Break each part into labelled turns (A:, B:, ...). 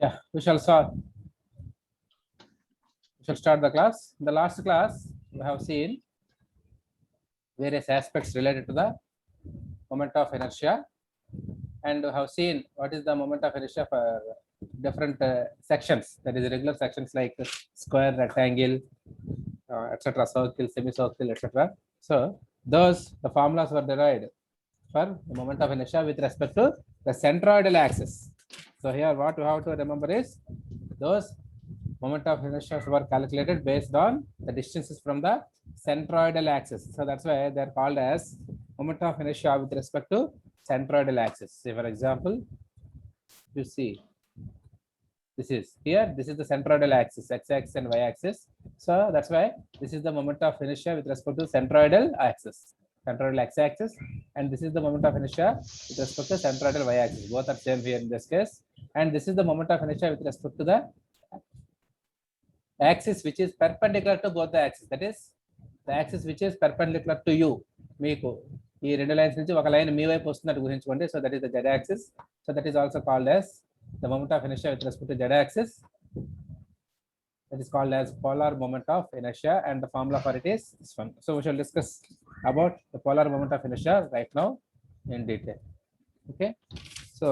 A: Yeah, we shall start. We shall start the class. In the last class, we have seen various aspects related to the moment of inertia, and we have seen what is the moment of inertia for different sections. That is regular sections like square, rectangle, etc., circle, semicircle, etc. So those the formulas were derived for the moment of inertia with respect to the centroidal axis. So here what you have to remember is those moment of inertia were calculated based on the distances from the centroidal axis. So that's why they're called as moment of inertia with respect to centroidal axis. Say for example, you see this is the centroidal axis, x-axis and y-axis. So that's why this is the moment of inertia with respect to centroidal axis, centroidal x-axis, and this is the moment of inertia with respect to centroidal y-axis. Both are same here in this case, and this is the moment of inertia with respect to the axis which is perpendicular to both the axis. That is the axis which is perpendicular to you. మీకు ఈ రెండు lines నుంచి ఒక line మీ వైపు వస్తున్నట్టు గుర్తుంచుకోండి. So that is the z axis. So that is also called as the moment of inertia with respect to z axis. That is called as polar moment of inertia, and the formula for it is this one. So we shall discuss about the polar moment of inertia right now in detail. Okay, so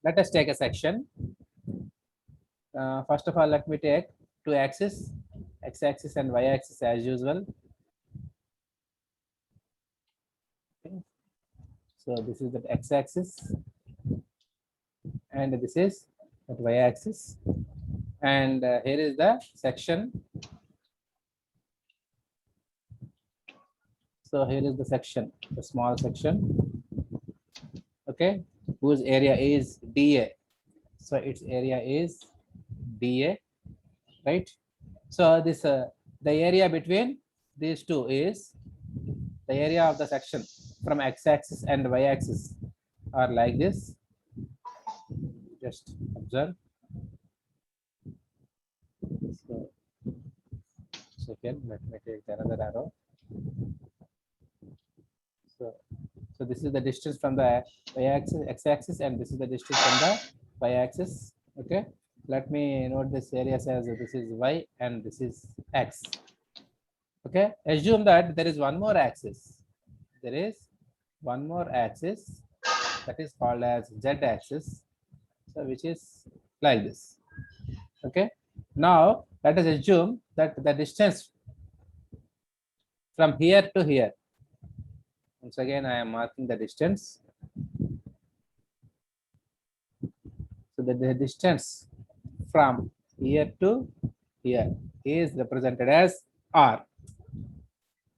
A: let us take a section. First of all, let me take two axes, x-axis and y-axis as usual. Okay. So this is the x-axis, and this is the y-axis, and here is the section. So here is the section, the small section, okay, whose area is dA. So its area is dA, right? So this the area between these two is the area of the section from x-axis and y-axis are like this. Just observe. So here let me take another arrow. So this is the distance from the y-axis, x-axis, and this is the distance from the y-axis. Okay, let me note this area as this is y and this is x. Okay, assume that there is one more axis. There is one more axis that is called as z-axis, so which is like this. Okay, now let us assume that the distance from here to here. Once again, I am marking the distance. So the distance from here to here is represented as r.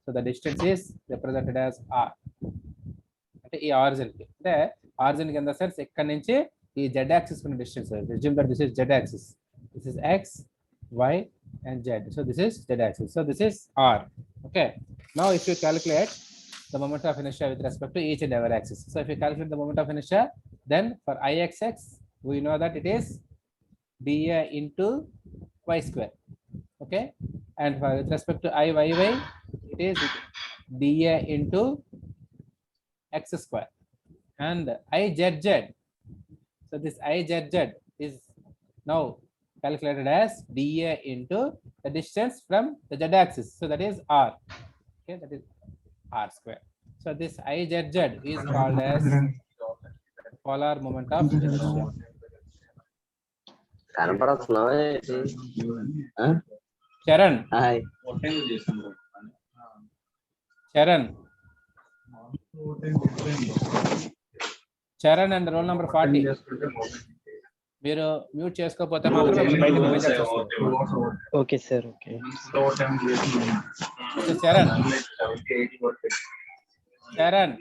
A: So the distance is represented as r. అంటే ఈ origin కి అంటే origin కి in the sense ఇక్కడ నుంచి ఈ z axis ఉన్న distance. Assume that this is z axis. This is x, y and z. So this is z axis. So this is r. Okay. Now if you calculate the moment of inertia with respect to each and every axis. So if you calculate the moment of inertia, then for ixx we know that it is dA into y square. Okay, and for with respect to iyy it is dA into x square, and izz. So this izz is now calculated as dA into the distance from the z axis. So that is r. Okay, that is r square. So this izz is called as polar moment of inertia. Charan.
B: Hi.
A: Charan. Charan and roll number 40. మీరు mute చేసుకోకపోతే మాత్రం బయటకు పంపించాల్సి వస్తుంది.
B: Okay, sir. Okay.
A: Charan Charan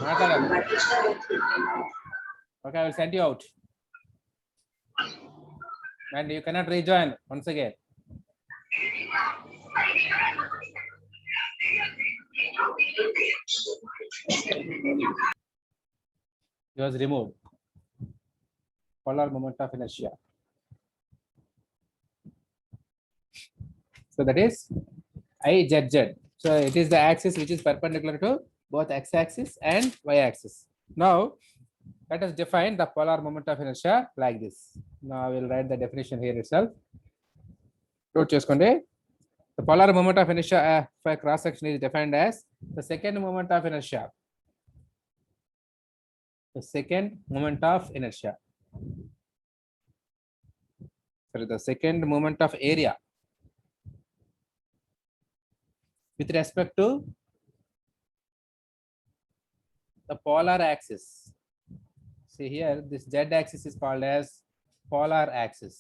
A: మాట్లాడాలి. Okay, I will send you out and you cannot rejoin once again. He was removed. Polar moment of inertia. So that is izz. So it is the axis which is perpendicular to both x-axis and y-axis. Now Let us define the polar moment of inertia like this. Now I will write the definition here itself. Note చేసుకోండి. The polar moment of inertia for a cross section is defined as the second moment of inertia. The second moment of inertia. Sorry, the second moment of area with respect to the polar axis. See here, this z axis is called as polar axis.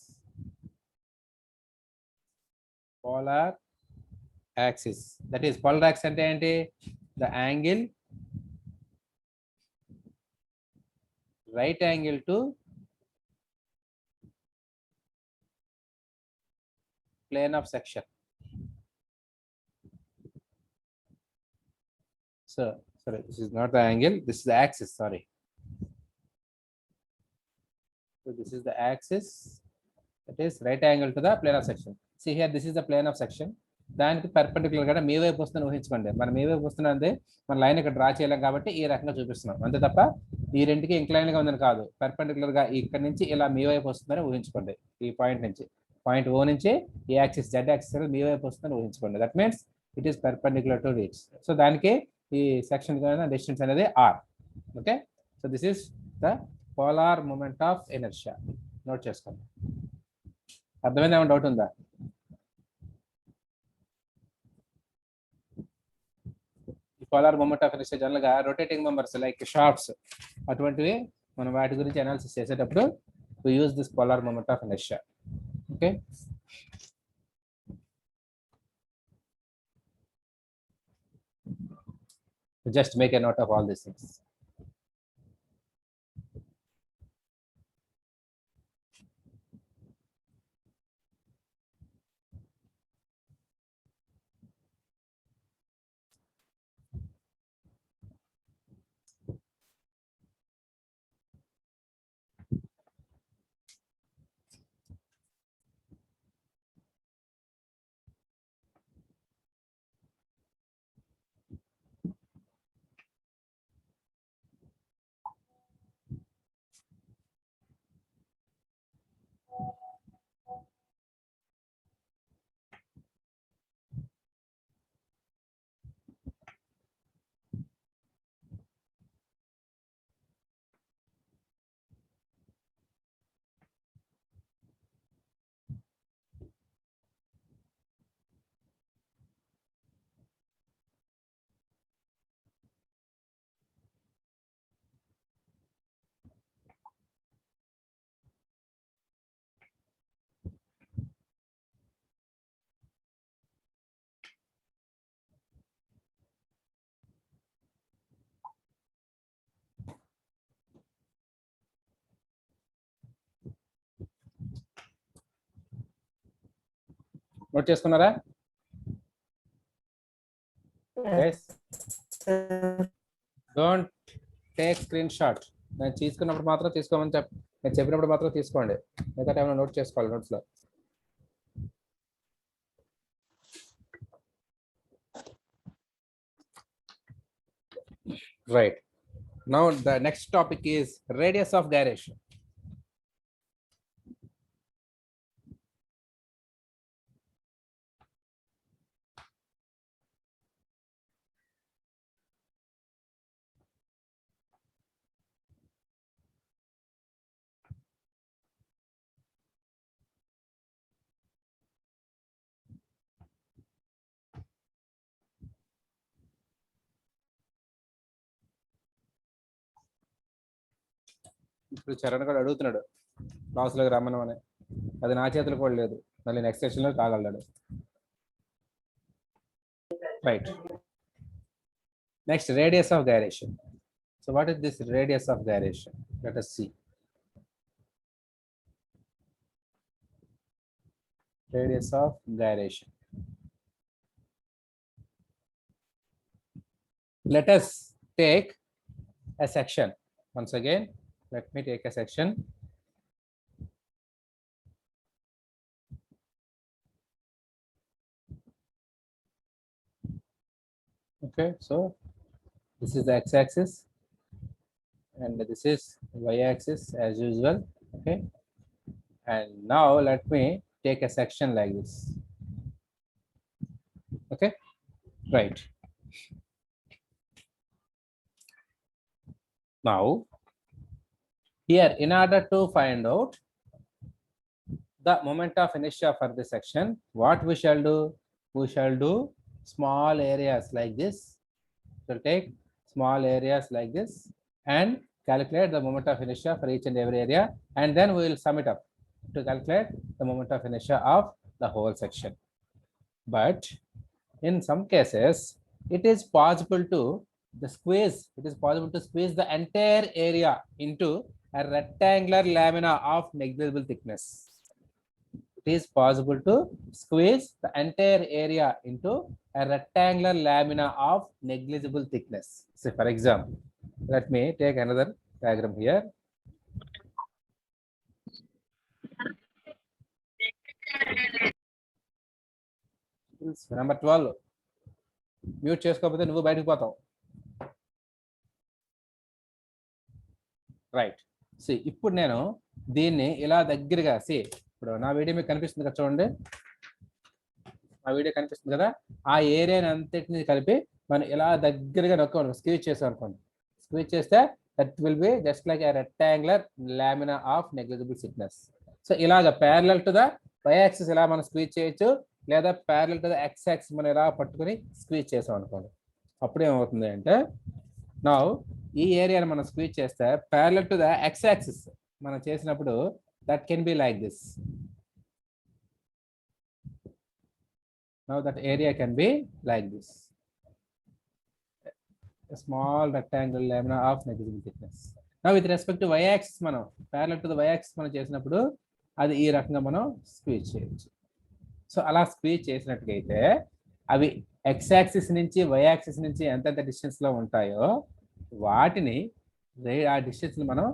A: Polar axis. That is polar axis ante enti the angle right angle to plane of section. So sorry, this is not the angle, this is the axis, sorry. So this is the axis, that is right angle to the plane of section. See here, this is the plane of section. దానికి perpendicular గా మీ వైపు వస్తుందని ఊహించుకోండి. మనం మీ వైపు వస్తున్నది మన line ఇక్కడ డ్రా చేయలేం కాబట్టి ఈ రకంగా చూపిస్తున్నాం అంతే తప్ప ఈ రెండుకి ఇంక్లైన్ గా ఉందని కాదు. పర్పెండిక్యులర్ గా ఇక్కడ నుంచి ఇలా మీ వైపు వస్తుందని ఊహించుకోండి. ఈ పాయింట్ నుంచి పాయింట్ ఓ నుంచి ఈ యాక్సిస్ జెడ్ యాక్సిస్ మీ వైపు వస్తుందని ఊహించుకోండి. That means it is perpendicular to reach. So దానికి ఈ సెక్షన్ డిస్టెన్స్ అనేది R. Okay, so this is the polar moment of inertia. Note చేసుకోండి. అర్థమైంది? ఏమైనా డౌట్ ఉందా? Polar moment of inertia general గా రొటేటింగ్ మెంబర్స్ లైక్ షాఫ్ట్స్ అటువంటివి మనం వాటి గురించి అనాలిసిస్ చేసేటప్పుడు we use this polar moment of inertia. Okay, just make a note of all these things. Note చేసుకున్నారా? Don't take screen shot. నేను తీసుకున్నప్పుడు మాత్రం తీసుకోమని నేను చెప్పినప్పుడు మాత్రం తీసుకోండి. మిగతా టైంలో నోట్ చేసుకోవాలి నోట్స్ లో. Right, now the next topic is radius of gyration. ఇప్పుడు చరణ్ కూడా అడుగుతున్నాడు క్లాసులోకి రమ్మనమని. అది నా చేతులు కూడా లేదు. మళ్ళీ నెక్స్ట్ సెషన్లో కాగలడు. Right, next radius of gyration. So what is this radius of gyration? Let us see. Radius of gyration. Let us take a section. Once again, let me take a section. Okay, so this is the x-axis. and this is y-axis as usual. Okay, and now let me take a section like this. Okay, right. Now here, in order to find out the moment of inertia for this section, what we shall do? We shall do small areas like this. We'll take small areas like this and calculate the moment of inertia for each and every area, and then we will sum it up to calculate the moment of inertia of the whole section. But in some cases, it is possible to squeeze the entire area into a rectangular lamina of negligible thickness. It is possible to squeeze the entire area into a rectangular lamina of negligible thickness. So for example, let me take another diagram here. Number 12. Mute చేసుకోకపోతే నువ్వు బయటకు పోతావు. Right. C ఇప్పుడు నేను దీన్ని ఇలా దగ్గరగా ఇప్పుడు నా వీడియో మీకు కనిపిస్తుంది కదా, చూడండి. ఆ వీడియో కనిపిస్తుంది కదా, ఆ ఏరియాని అంతటిని కలిపి మనం ఇలా దగ్గరగా నొక్కాను, స్క్వీజ్ చేసాం అనుకోండి. స్క్వీజ్ చేస్తే that will be just like a rectangular lamina of negligible thickness. So ఇలాగ parallel to the y axis ఇలా మనం స్క్వీజ్ చేయొచ్చు, లేదా parallel to the x axis మనం ఇలా పట్టుకుని స్క్వీజ్ చేసాం అనుకోండి. అప్పుడు ఏమవుతుంది అంటే, నా ఈ ఏరియాని మనం స్క్వీజ్ చేస్తే parallel to the x axis మనం చేసినప్పుడు that can be like this. Now that area can be like this, a small rectangle lamina of negligible thickness. Now with respect to y-axis, మనం parallel to the y-axis మనం చేసినప్పుడు అది ఈ రకంగా మనం squeeze చేయొచ్చు. సో అలా స్క్వీజ్ చేసినట్టుగైతే అవి x-యాక్సిస్ నుంచి y-యాక్సిస్ నుంచి ఎంతెంత డిస్టెన్స్ లో ఉంటాయో వాటిని ఆ డిస్టెన్స్ మనం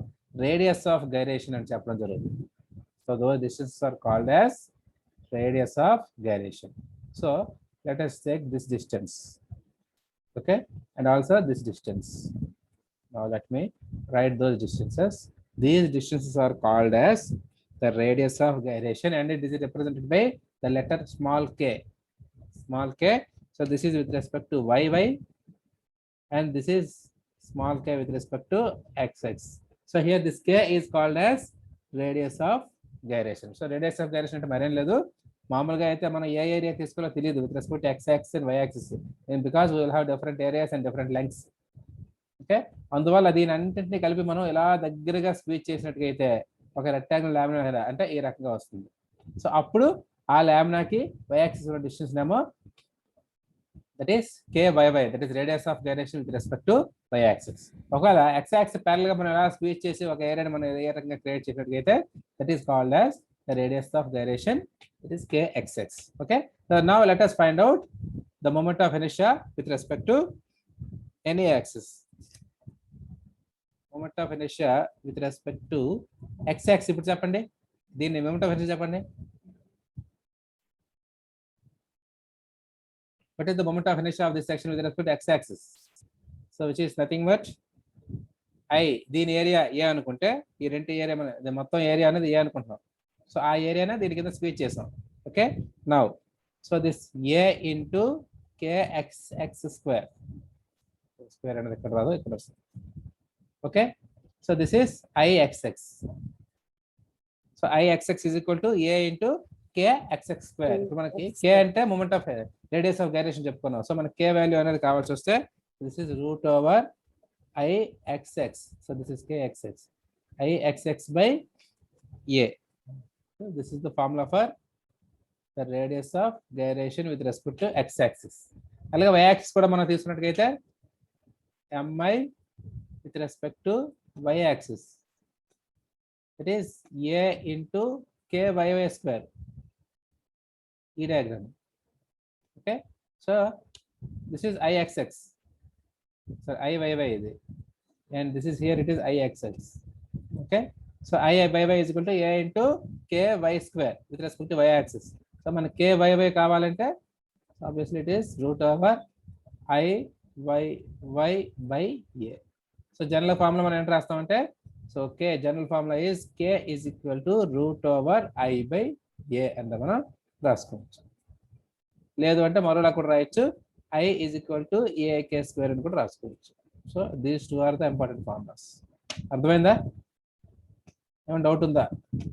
A: రేడియస్ ఆఫ్ గైరేషన్ అని చెప్పడం జరుగుతుంది. So those distances are called as radius of gyration. So let us take this distance, okay, and also this distance. Now let me write those distances. These distances are called as the radius of gyration, and it is represented by the letter small k. Small k. So this is with respect to y, and this is small k with respect to x. So here this k is called as radius of gyration. So radius of gyration అంటే మరేం లేదు, మామూలుగా అయితే మనం ఏ area తీసుకోవాలో తెలియదు with respect x axis and y axis, because we will have different areas and different lengths. Okay, అందువల్ల దీని అన్నింటినీ కలిపి మనం ఇలా దగ్గరగా స్క్వీజ్ చేసినట్టుగా అయితే ఒక రెక్టాంగిల్ లామినా అంటే ఈ రకంగా వస్తుంది. సో అప్పుడు ఆ లామినాకి వై యాక్సిస్ ఉన్న డిస్టెన్స్ ఏమో that is KYY, that is radius of gyration with respect to y axis. ఒకవేళ ఎక్స్ యాక్సిస్ ప్యారల్ గా మనం ఎలా స్క్వీజ్ చేసి ఒక ఏరియాని మనం ఏ రకంగా క్రియేట్ చేసినట్టుగా అయితే that is called as the radius of gyration, it is kxx. Okay, so now let us find out the moment of inertia with respect to any axis. Moment of inertia with respect to x axis ఇప్పుడు చెప్పండి, దీన్ని moment of inertia చెప్పండి. What is the moment of inertia of this section with respect to x axis? So which is nothing but I, దీని area ఏ అనుకుంటే ఈ రెండు area మన మొత్తం ఏరియా అనేది ఏ అనుకుంటున్నాం. సో ఆ ఏరియానే దీని కింద స్క్వీజ్ చేసాం. Okay, now so this A into KXX square, square అనేది ఇక్కడ రాదు, ఇక్కడ వస్తుంది. Okay, so this is IXX. So IXX is equal to A into KXX square. ఇప్పుడు మనకి K అంటే moment of radius of gyration చెప్పుకున్నాం. సో మనకి K వాల్యూ అనేది కావాల్సి వస్తే this is root over IXX. So this is KXX, IXX by A. So this is the formula for the radius of gyration with respect to x-axis. అలాగే y-axis కూడా మనం తీసుకున్నట్టుగా mi with respect to y-axis, it is a into KYY square. ఈ diagram. Okay, so this is IXX, so IYY ఇది, and this is here it is IXX. Okay, so I/y is equal to a into KY square with respect to y axis. So మనకి KYY కావాలంటే obviously it is root over IYY by a. So general formula మనం ఏంటి రాస్తామంటే so K general formula is K is equal to √i/a అంటే మనం రాసుకోవచ్చు. లేదు అంటే మరోలా కూడా రాయొచ్చు, i is equal to aak² అని కూడా రాసుకోవచ్చు. So these two are the important formulas. అర్థమైందా? ఏమైనా డౌట్ ఉందా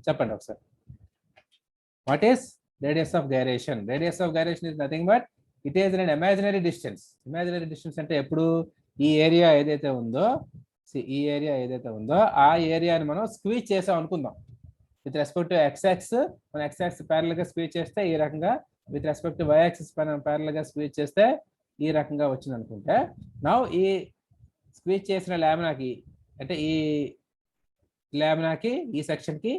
A: చెప్పండి ఒకసారి. What is radius of gyration? Radius of gyration is nothing but it is an imaginary distance. Imaginary distance అంటే ఎప్పుడు ఈ ఏరియా ఏదైతే ఉందో ఆ ఏరియాని మనం స్క్వీజ్ చేసాం అనుకుందాం. విత్ రెస్పెక్ట్ టు x-యాక్సిస్ మనం x-యాక్సిస్ ప్యారల్ గా స్క్వీజ్ చేస్తే ఈ రకంగా, విత్ రెస్పెక్ట్ టు y-యాక్సిస్ ప్యారల్ గా స్క్వీజ్ చేస్తే ఈ రకంగా వచ్చింది అనుకుంటే, నౌ ఈ స్క్వీజ్ చేసిన లామినాకి అంటే ఈ లామినాకి ఈ సెక్షన్ కి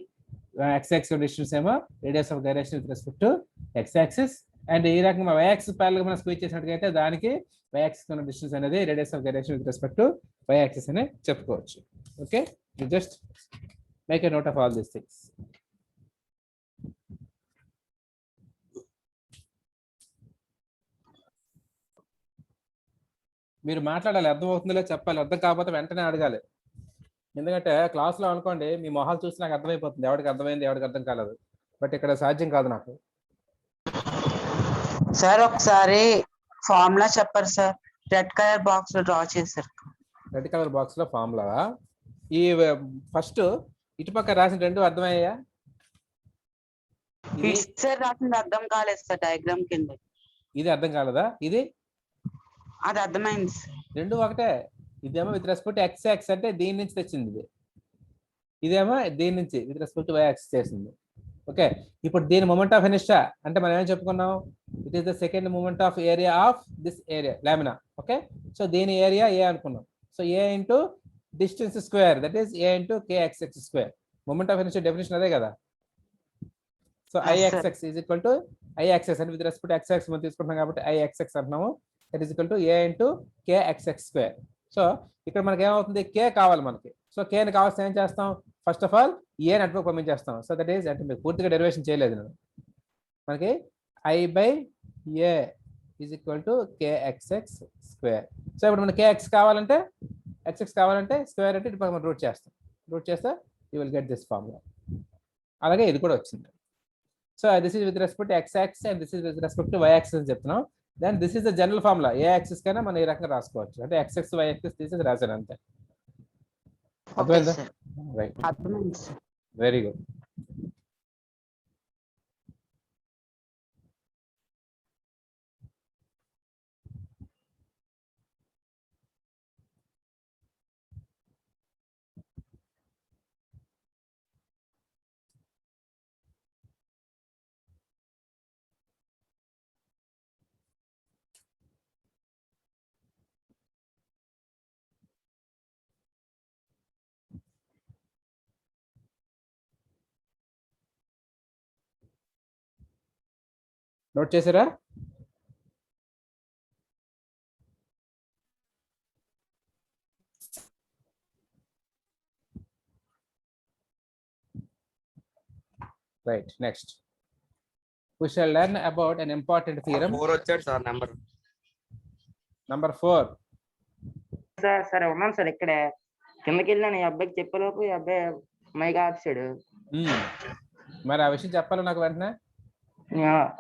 A: x-యాక్సిస్ డిస్టెన్స్ ఏమో radius of gyration with respect to x axis, and ఈ రకంగా y-యాక్సిస్ ప్యారల్ గా మనం స్క్వీజ్ చేసినట్టుగా దానికి y-యాక్సిస్ ఉన్న డిస్టెన్స్ అనేది radius of gyration with respect to y axis అని చెప్పుకోవచ్చు. Okay, just make a note of all these things. మీరు మాట్లాడాలి, అర్థం అవుతుందో చెప్పాలి, అర్థం కాకపోతే వెంటనే అడగాలి. ఎందుకంటే క్లాస్లో అనుకోండి మీ మొహాలు చూసి నాకు అర్థమైపోతుంది ఎవరికి అర్థమైంది ఎవరికి అర్థం కాలేదు, బట్ ఇక్కడ సాధ్యం కాదు నాకు.
B: సార్ ఒకసారి ఫార్ములా చెప్పారు సార్, రెడ్ కలర్ బాక్స్ లో డ్రా చేశారు.
A: రెడ్ కలర్ బాక్స్ లో ఫార్ములా ఈ ఫస్ట్ ఇటుపక్క రాసిన రెండు అర్థమయ్యా?
B: సార్ రాసింది అర్థం కాలేదు సార్, డయాగ్రామ్ కింద.
A: ఇది అర్థం కాలేదా? ఇది
B: అది అర్థమైంది.
A: రెండు ఒకటే. ఇదేమో విత్ రెస్పెక్ట్ టు x-యాక్సిస్ అంటే దీని నుంచి తెచ్చింది ఇది, ఇదేమో దీని నుంచి విత్ రెస్పెక్ట్ టు y-యాక్సిస్ చేసింది. ఓకే, ఇప్పుడు దీని మూమెంట్ ఆఫ్ ఇనర్షియా అంటే మనం ఏం చెప్పుకున్నాం? It is the second moment of area of this area lamina. Okay, so దీని ఏరియా ఏ అనుకున్నాం. So A into distance square, that is A into kx² moment of inertia definition అదే కదా. So ix is equal to ix అంటే with respect x axis మనం తీసుకుంటున్నాం కాబట్టి ix అంటున్నాము, that is equal to A into kx². So ఇక్కడ మనకి ఏమవుతుంది? కే కావాలి మనకి. సో కేని కావాల్సిన ఏం చేస్తాం? First of all a network పంపించేస్తాం. సో దట్ ఈస్ అంటే మీకు పూర్తిగా డెరివేషన్ చేయలేదు నేను. మనకి i/a is equal to kx². So ఇప్పుడు మనకి kx కావాలంటే x కావాలంటే స్క్వేర్ అంటే ఇప్పుడు మనం రూట్ చేస్తాం. రూట్ చేస్తే you will get this formula. అలాగే ఇది కూడా వచ్చింది. So this is with respect to x axis and this is with respect to y axis అని చెప్తున్నాం. Then this is the general formula. ఏ యాక్సిస్ కైనా మనం ఈ రకంగా రాసుకోవచ్చు, అంటే x-యాక్సిస్ y-యాక్సిస్ తీసేసి రాశాను అంతే. అర్థమైందా? Right, very good. నోట్ చేసారా? Right, next we shall learn about an important theorem.
C: 4 వచ్చాడు సార్ నంబర్
A: 4.
D: సార్ సరే ఉన్నాను సార్, ఇక్కడే కిందకి వెళ్ళాను. ఈ అబ్బాయికి చెప్పేలోపు ఈ అబ్బాయి మైక్ ఆఫ్సాడు.
A: మరి ఆ విషయం చెప్పాలి నాకు వెంటనే.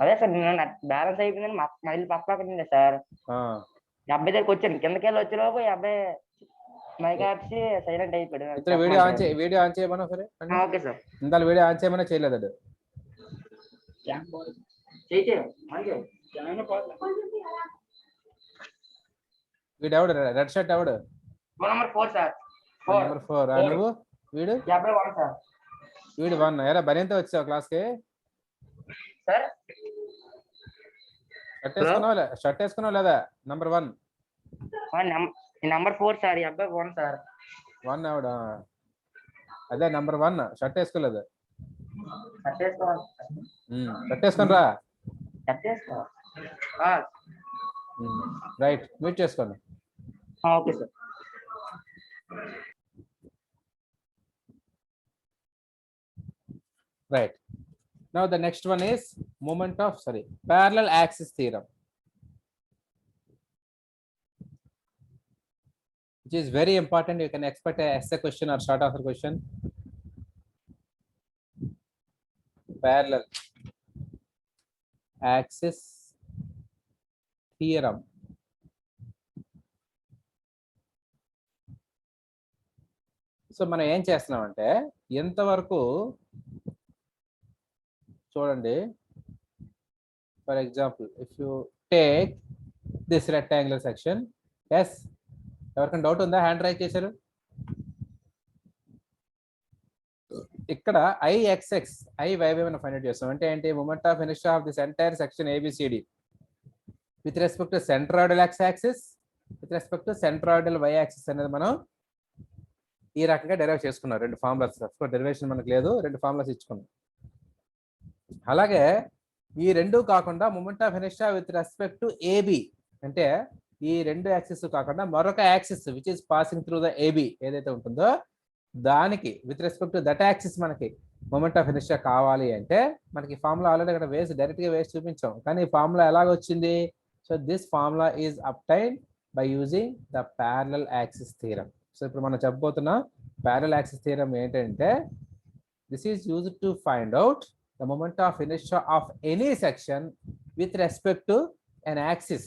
D: అదే సార్ నేను బ్యాలెన్స్ అయిపోయిందని మళ్ళీ పక్కపడింది సార్. ఈ అబ్బాయి దగ్గరికి వచ్చాను, కిందకి వెళ్ళి వచ్చేలోపు ఈ అబ్బాయి మైక్ ఆఫ్సి సైలెంట్ అయిపోయాడు.
A: వీడియో ఆన్ చేయమన్నా సరే.
D: Okay sir.
A: ఇందాక వీడియో ఆన్ చేయమన్నా చేయలేదు అది. వీడు ఎవడు? రెడ్ షర్ట్ ఎవడు?
D: Number 4 sir.
A: నంబర్ 4 నువ్వు? వీడు
D: 1 సార్.
A: వీడు 1. ఎలా బనియంతో వచ్చావు క్లాస్ కి?
D: సార్
A: షర్ట్ వేసుకున్నావు లేదా? Number 1
D: number 4 sir. ఈ అబ్బాయి 1 సార్.
A: 1 ఎవడా? అదే నంబర్ 1 షర్ట్ వేసుకోలేదు. షర్ట్ వేసుకొని రా. రైట్, మీట్ చేసుకోండి.
D: Okay sir.
A: Right. Now the next one is parallel axis theorem. which is very important. You can expect a essay question or short answer question. Parallel axis theorem. So మనం ఏం చేస్తున్నామంటే ఎంతవరకు చూడండి, for example if you take this rectangular section. Yes, ఎవరికైనా doubt ఉందా? Hand raise చేశారు. ఇక్కడ ఐఎక్స్ఎక్స్ ఐవైబి మనం ఫైండ్ అవుట్ చేస్తాం. అంటే ఏంటి? Moment of inertia of this entire section ABCD with respect to centroidal x axis, with respect to centroidal y axis అనేది మనం ఈ రకంగా డెరైవ్ చేసుకున్నాం. రెండు ఫార్ములాస్, డెరివేషన్ మనకు లేదు, రెండు ఫార్ములాస్ ఇచ్చుకున్నాం. అలాగే ఈ రెండు కాకుండా moment of inertia with respect to AB, అంటే ఈ రెండు యాక్సిస్ కాకుండా మరొక axis which is passing through the AB ఏదైతే ఉంటుందో దానికి with respect to that axis మనకి మూమెంట్ ఆఫ్ ఇనర్షియా కావాలి అంటే మనకి ఫార్ములా ఆల్రెడీ ఇక్కడ వేసి డైరెక్ట్ గా వేసి చూపించాం. కానీ ఈ ఫార్ములా ఎలాగొచ్చింది? So this formula is obtained by using the parallel axis theorem. So ఇప్పుడు మనం చెప్పబోతున్న ప్యారలల్ యాక్సిస్ థియరం ఏంటంటే this is used to find out the moment of inertia of any section with respect to an axis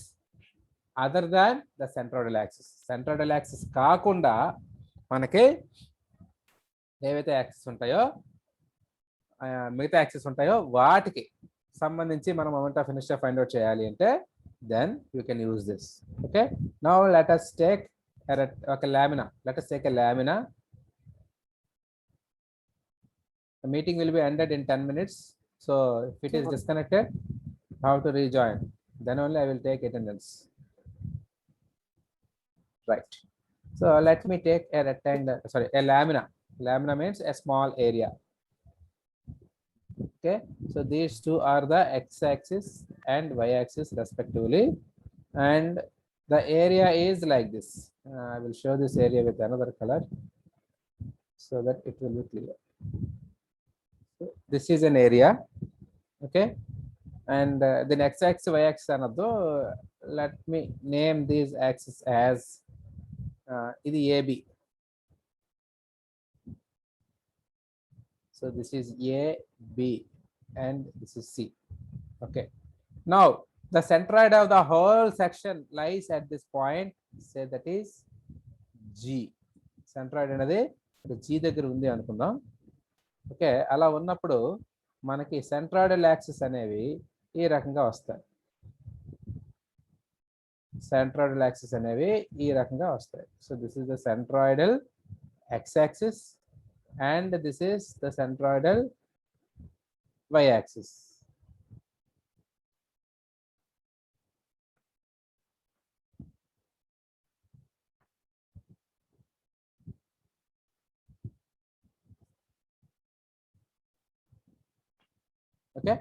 A: other than the centroidal axis. Centroidal axis కాకుండా మనకి ఏవైతే axis ఉంటాయో మిగతా axis ఉంటాయో వాటికి సంబంధించి మనం moment of inertia find out చేయాలి అంటే then you can use this. Okay, now let us take a lamina. Let us take a lamina. The meeting will be ended in 10 minutes. So if it is disconnected, how to rejoin? Then only I will take attendance. Right. So let me take a rectangle, sorry, a lamina. Lamina means a small area. Okay, so these two are the x-axis and y-axis respectively, and the area is like this. I will show this area with another color so that it will be clear. So this is an area, okay, and the x-axis, y-axis another. Let me name these axes as ఇది AB. So this is A, B, and this is C. Okay. Now the centroid of the whole section lies at this point. Say that is G. Centroid అనేది G దగ్గర ఉంది అనుకుందాం. Okay, అలా ఉన్నప్పుడు మనకి centroidal axis అనేవి ఈ రకంగా వస్తాయి. సెంట్రాయిడల్ యాక్సిస్ అనేవి ఈ రకంగా వస్తాయి. So this is the centroidal x axis and this is the centroidal y axis. Okay,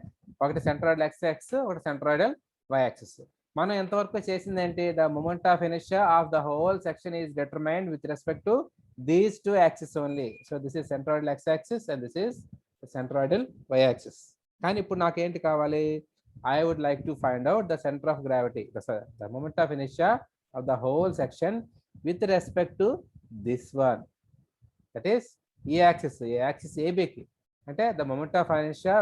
A: ఒకటి సెంట్రాయిడల్ x యాక్సిస్, ఒకటి సెంట్రాయిడల్ y యాక్సిస్. మనం ఎంతవరకు చేసింది ఏంటి? The moment of inertia of the whole section is determined with respect to these two axes only. So this is centroidal x axis and this is the centroidal y axis. కానీ ఇప్పుడు నాకు ఏంటి కావాలి? I would like to find out the center of gravity, the moment of inertia of the whole section with respect to this one, that is ఈ axis ఏబికి. అంటే the moment of inertia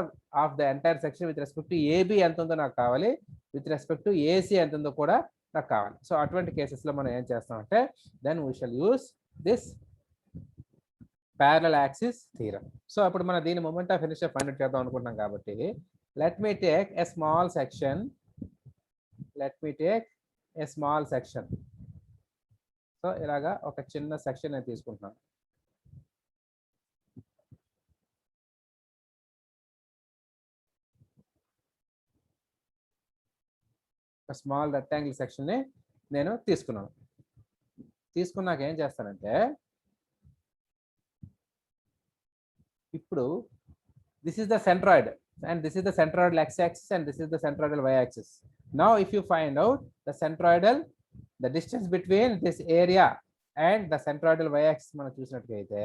A: of the entire section with respect to AB ఎంత ఉందో నాకు కావాలి, with respect to AC ఎంత ఉందో కూడా నాకు కావాలి. సో అటువంటి కేసెస్లో మనం ఏం చేస్తామంటే then we shall use this parallel axis theorem. So అప్పుడు మనం దీని moment of inertia find out చేద్దాం అనుకుంటున్నాం కాబట్టి let me take a small section. సో ఇలాగా ఒక చిన్న సెక్షన్ నేను తీసుకుంటున్నాను. ఒక స్మాల్ రెక్టాంగిల్ సెక్షన్ ని నేను తీసుకున్నాను. తీసుకున్నాక ఏం చేస్తానంటే ఇప్పుడు this is the centroid and this is the centroidal x axis and this is the centroidal y axis. Now if you find out the centroidal, the distance between this area and the centroidal y axis మనం చూసినట్లయితే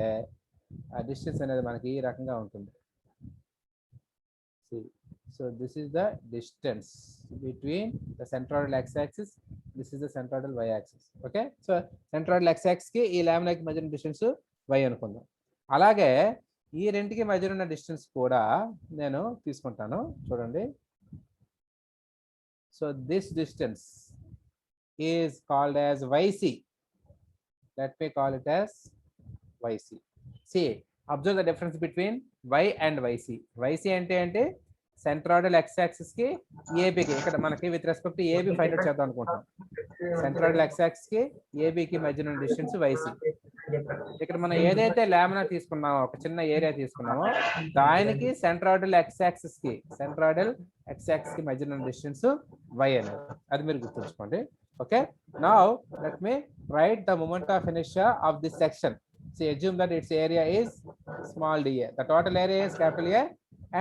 A: ఆ distance అనేది మనకి ఈ రకంగా ఉంటుంది. So this is the distance between the centroidal x-axis. This is the centroidal y-axis. Okay. So centroidal x-axis కి ఈ లామినాకి మధ్య డిస్టెన్స్ y అనుకుందాం. అలాగే ఈ రెండుకి మధ్య ఉన్న డిస్టెన్స్ కూడా నేను తీసుకుంటాను. చూడండి. So this distance is called as yc. Let me call it as yc. See, observe the difference between y and yc. yc అంటే సెంట్రాయిడల్ ఎక్స్ యాక్సిస్ కి ఏబికి ఇక్కడ మనకి with respect AB find out చేద్దాం అనుకుంటున్నాం. సెంట్రాయిడల్ ఎక్స్ యాక్సిస్ కి ఏబికి మధ్య ఉన్న డిస్టెన్స్ వైసి. ఇక్కడ మనం ఏదైతే లామినా తీసుకున్నామో ఒక చిన్న ఏరియా తీసుకున్నామో దానికి సెంట్రాయిడల్ ఎక్స్ యాక్సిస్ కి మధ్య ఉన్న డిస్టెన్స్ వై అనేది. అది మీరు గుర్తుంచుకోండి. Okay. Now let me right the moment of inertia of this section. See, assume that its area is small dA. The total area is capital A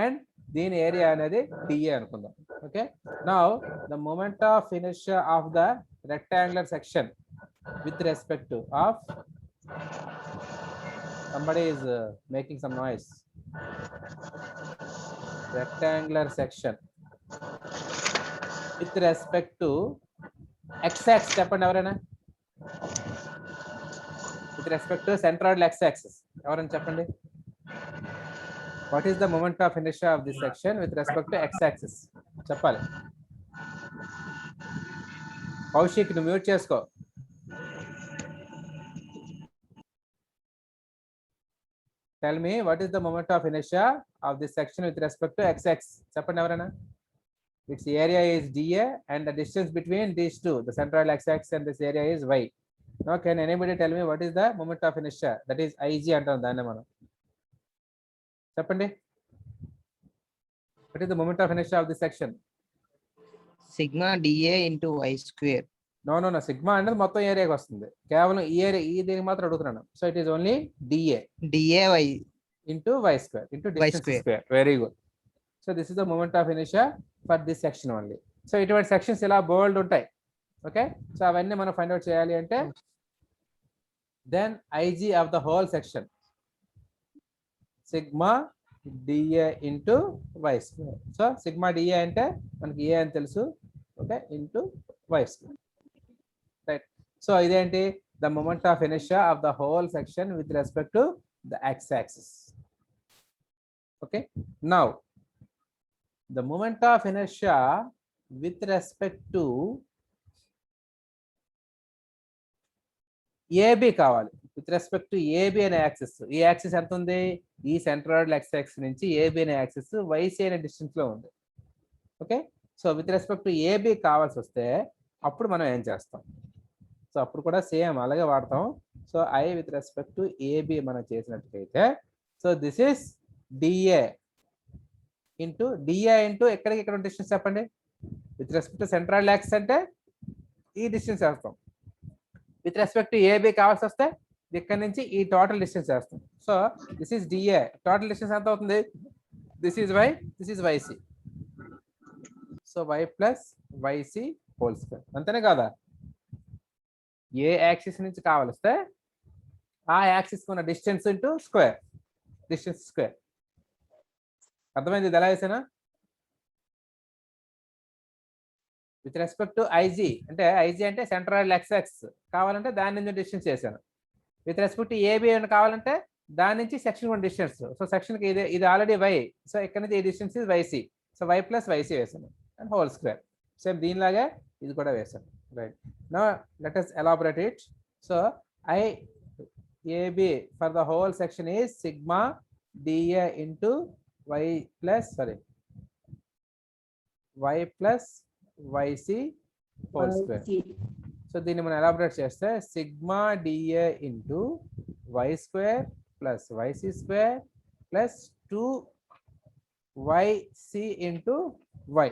A: and దీని area అనేది dA అనుకుందాం. Okay. Now the moment of inertia of the rectangular section with respect to of somebody is making some noise. Rectangular section with respect to x-axis చెప్పండి ఎవరైనా. with respect to centroidal x-axis ఎవరైనా చెప్పండి. what is the moment of inertia of this section with respect to x-axis చెప్పాలి. కౌశిక్ ను mute చేసుకో. tell me what is the moment of inertia of this section with respect to x-axis చెప్పండి ఎవరైనా. its area is dA and the distance between these two, the centroidal x-axis and this area is y. Now can anybody tell me what is the moment of inertia, that is Ig అంటాం దాన్ని మనం. చెప్పండి. what is the moment of inertia of this section?
C: sigma dA into y square.
A: no sigma అనేది మొత్తం ఏరియాకి వస్తుంది. కేవలం ఈ ఏరియా ఈ దీనికి మాత్రం అడుగుతున్నాను. So it is only dA
C: y
A: into y square into distance square. Very good. So this is the moment of inertia for this section only. So ఇటువంటి సెక్షన్స్ ఇలా బోల్డ్ ఉంటాయి. ఓకే. సో అవన్నీ మనం ఫైండ్ అవుట్ చేయాలి అంటే then Ig of the whole section sigma dA into y square. So sigma dA అంటే మనకి a అని తెలుసు. Okay. into y square. Right. So ఇదేంటి the moment of inertia of the whole section with respect to the x-axis. okay. now the moment of inertia with respect to AB కావాలి. With respect to AB అనే axis. ఈ axis ఎంత ఉంది? ఈ centroidal x axis నుంచి AB అనే axis YC అనే distance లో ఉంది. Okay. So with respect to AB కావాల్సి వస్తే అప్పుడు మనం ఏం చేస్తాం? సో అప్పుడు కూడా సేమ్ అలాగే వాడతాం. So I with respect to AB మనం చేసినట్టుకైతే so this is DA into ఎక్కడికి ఇక్కడ డిస్టెన్స్ చెప్పండి. With respect to centroidal axis అంటే ఈ డిస్టెన్స్ వేస్తాం. విత్ రెస్పెక్ట్ టు AB కావాల్సి వస్తే ఇక్కడ నుంచి ఈ టోటల్ డిస్టెన్స్ వేస్తాం. So this is DA. Total distance ఎంత అవుతుంది? This is Y, this is YC. So Y plus YC whole square. అంతేనే కదా? ఏ యాక్సిస్ నుంచి కావాలిస్తే ఆ యాక్సిస్ ఉన్న distance into square. Distance square. అర్థమైంది? ఇది ఎలా వేసానా? విత్ రెస్పెక్ట్ టు IG అంటే సెంట్రాయిడల్ ఎక్స్ యాక్సిస్ కావాలంటే దాని నుంచి డిస్టెన్స్ చేశాను. విత్ రెస్పెక్ట్ టు AB అని కావాలంటే దాని నుంచి section one distance. So section కి ఇది ఆల్రెడీ Y. సో ఇక్కడ నుంచి ఈ distance is YC. So Y plus YC వేసాను అండ్ హోల్ స్క్వేర్. సేమ్ దీనిలాగే ఇది కూడా వేసాను. Right. Now let us elaborate it. So IAB for the whole section is sigma DA into Y plus YC whole square. So దీన్ని మనం elaborate చేస్తే sigma DA into Y square plus YC square plus 2YC into Y.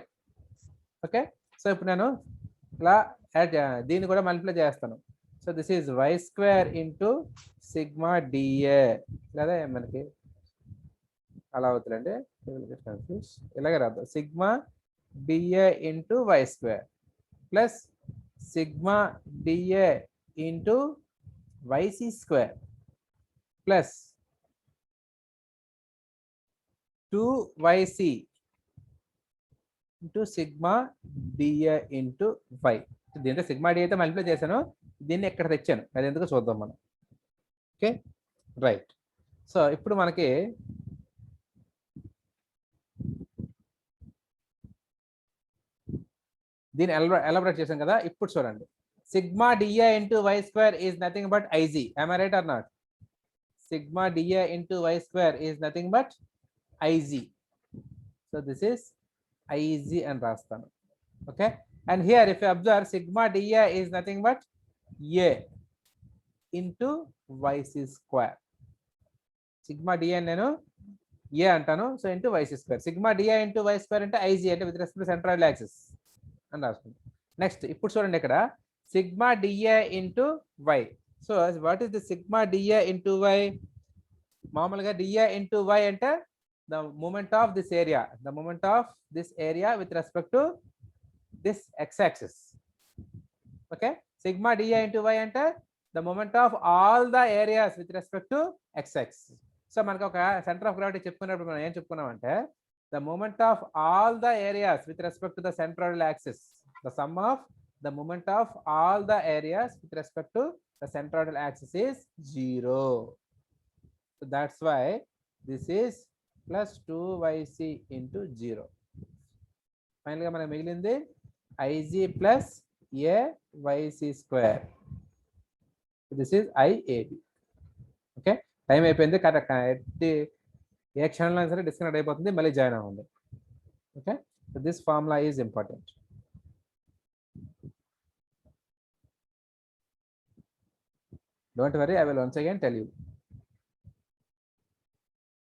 A: Okay. So ఇప్పుడు నేను ఇలా దీన్ని కూడా multiply చేస్తాను. So this is Y square into sigma DA. లేదా మనకి అలా అవుతుందండి. ఇలాగే రాద్దాం. Sigma DA into Y square plus sigma DA into YC square plus 2YC into sigma dA into y. దీంట్లో సిగ్మా డి అయితే మల్టిప్లై చేశాను, దీన్ని ఎక్కడ తెచ్చాను అది ఎందుకు చూద్దాం మనం. Okay right. సో ఇప్పుడు మనకి దీన్ని ఎలాబరేట్ చేసాం కదా. ఇప్పుడు చూడండి, sigma dA into y square is nothing but IG. am I right or not? Sigma dA into y square is nothing but Ig. So this is Ig and రాస్తాను. Okay, and here if you observe, sigma dA is nothing but A into yc square. Sigma dA నేను A అంటాను, so into yc square. Sigma dA into y square అంటే Ig అంటే with respect centroid axis అని రాసుకుంటాం. Next ఇప్పుడు చూడండి ఇక్కడ sigma dA into y. So what is the sigma dA into y? మామూలుగా dA into y అంటే the moment of this area, the moment of this area with respect to this x-axis. Okay, sigma dA into y అంటే the moment of all the areas with respect to x-axis. So మనకు ఒక centre of gravity చెప్పుకున్నప్పుడు మనం ఏం చెప్పుకున్నామంటే the moment of all the areas with respect to the centroidal axis, the sum of the moment of all the areas with respect to the centroidal axis is 0. So that's why this is plus 2yc into 0. Finally మనకు మిగిలింది Ig plus ayc square. This is IAB. Okay, time అయిపోయింది. Correct ఏ క్షణంలో సరే disconnect అయిపోతుంది, మళ్ళీ join అవ్వండి. Okay, so this formula is important. Don't worry, I will once again tell you.